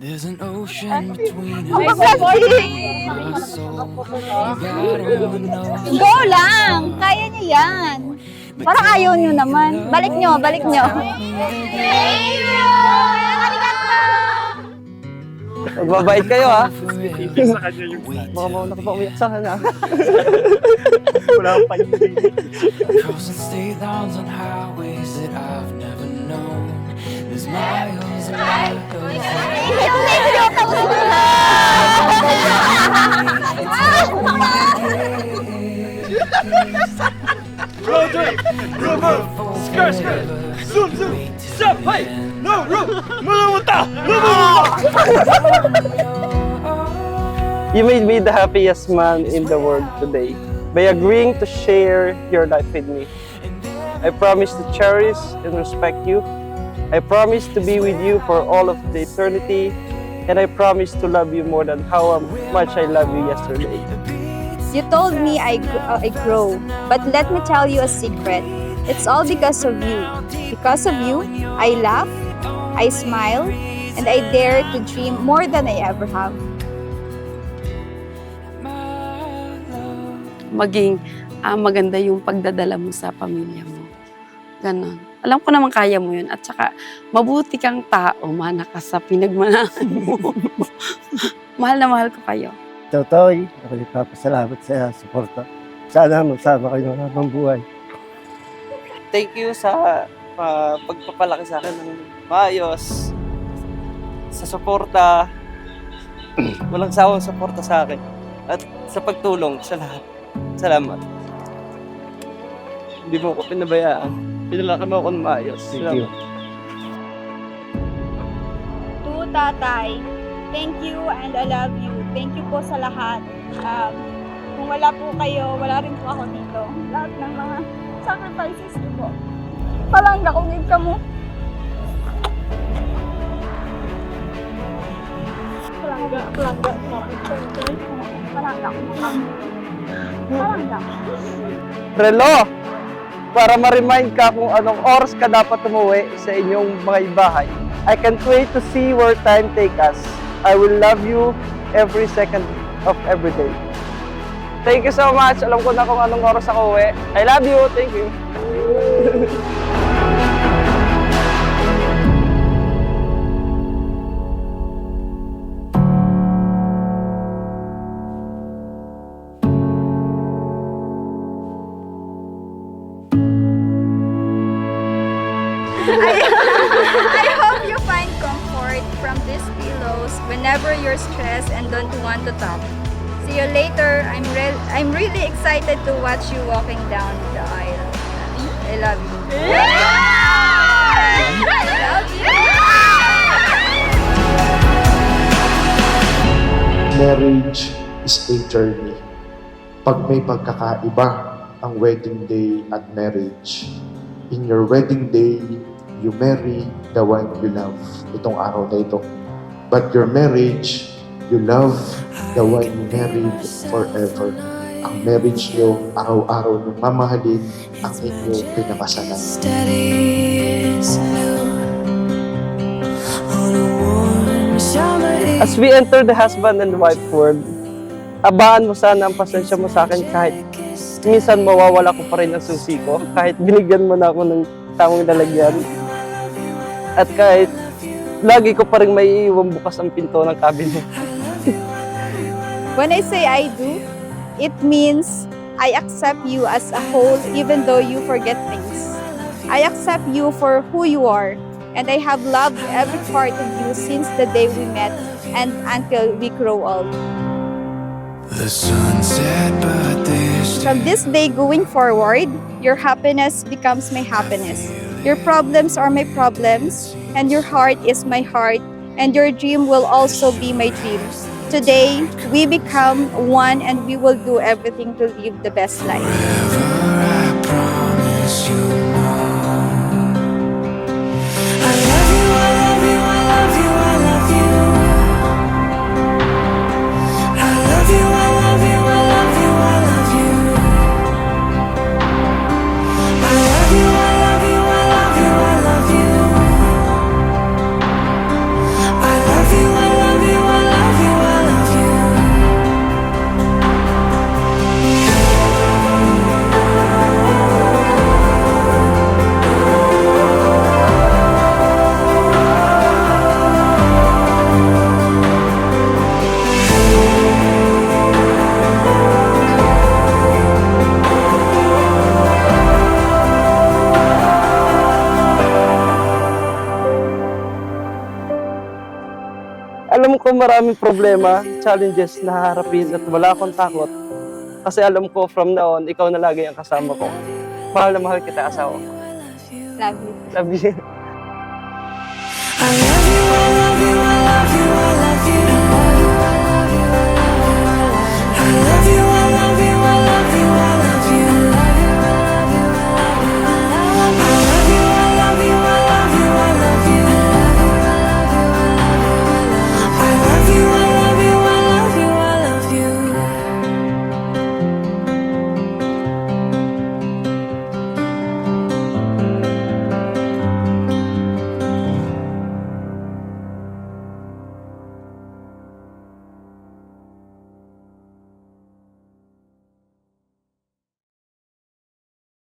There's an ocean between Ang us. plastic! My soul, God only knows. Go lang! Kaya niya yan. Parang ayaw niyo naman. Balik niyo, balik niyo. Magbabait kayo ha. Sa kanya yung Baka mauna ka pa umiyak sa kanya. wala akong pansin. Crossing state lines on highways that I've never known. There's miles and miles. Skirt, skirt. Zoom, zoom. Stop, hey. No, room. Mulamuta. You made me the happiest man in the world today by agreeing to share your life with me. I promise to cherish and respect you. I promise to be with you for all of the eternity. And I promise to love you more than how much I love you yesterday. You told me I grow, but let me tell you a secret. It's all because of you. Because of you, I laugh, I smile, and I dare to dream more than I ever have. Maging maganda yung pagdadala mo sa pamilya mo. Ganon. Alam ko naman kaya mo yun. At saka, mabuti kang tao, mana ka sa pinagmanahan mo. Mahal na mahal ko kayo. Totoy, ako nagpapasalamat sa suporta. Sana magsama kayo ng habang buhay. Thank you sa pagpapalaki sa akin ng maayos. Sa suporta. Walang sawang suporta sa akin. At sa pagtulong sa lahat. Salamat. Hindi mo ko pinabayaan. Pinalaki mo ako ng maayos. Thank you. To tatay, thank you and I love you. Thank you po sa lahat. Kung wala po kayo, wala rin po ako dito. Lahat ng mga sacrifices niyo po. Palangga kung ka mo. Palangga. Relo! Para ma-remind ka kung anong oras ka dapat umuwi sa inyong mga bahay. I can't wait to see where time take us. I will love you every second of every day. Thank you so much. Alam ko na kung anong oras ako uwi. I love you. Thank you. I hope you find comfort from these pillows whenever you're stressed and don't want to talk. See you later. I'm really excited to watch you walking down the aisle. I love you. I love you. Marriage is a journey. Pag may pagkakaiba ang wedding day at marriage, in your wedding day, you marry the one you love itong araw na ito. But your marriage, you love the one you married forever. Ang marriage nyo, araw-araw nyo mamahalin ang inyong pinakasalan. As we enter the husband and wife world, abaan mo sana ang pasensya mo sa akin kahit minsan mawawala ko pa rin ang susi ko, kahit binigyan mo na ako ng tamang lalagyan. At kahit lagi ko pa rin may iiwang bukas ang pinto ng cabinet. When I say I do, it means I accept you as a whole even though you forget things. I accept you for who you are, and I have loved every part of you since the day we met and until we grow old. The sunset, but this From this day going forward, your happiness becomes my happiness. Your problems are my problems, and your heart is my heart, and your dream will also be my dream. Today, we become one and we will do everything to live the best life. I promise you more. I love you, I love you, I love you, I love you. I love you, I love you, I love you, I love you. I love you, I love you, I love you, I love you. I love you, I love you. maraming problema, challenges na harapin at wala akong takot. Kasi alam ko from now on, ikaw na lagi ang kasama ko. Mahal na mahal kita, asawa ko. Love you. Love you.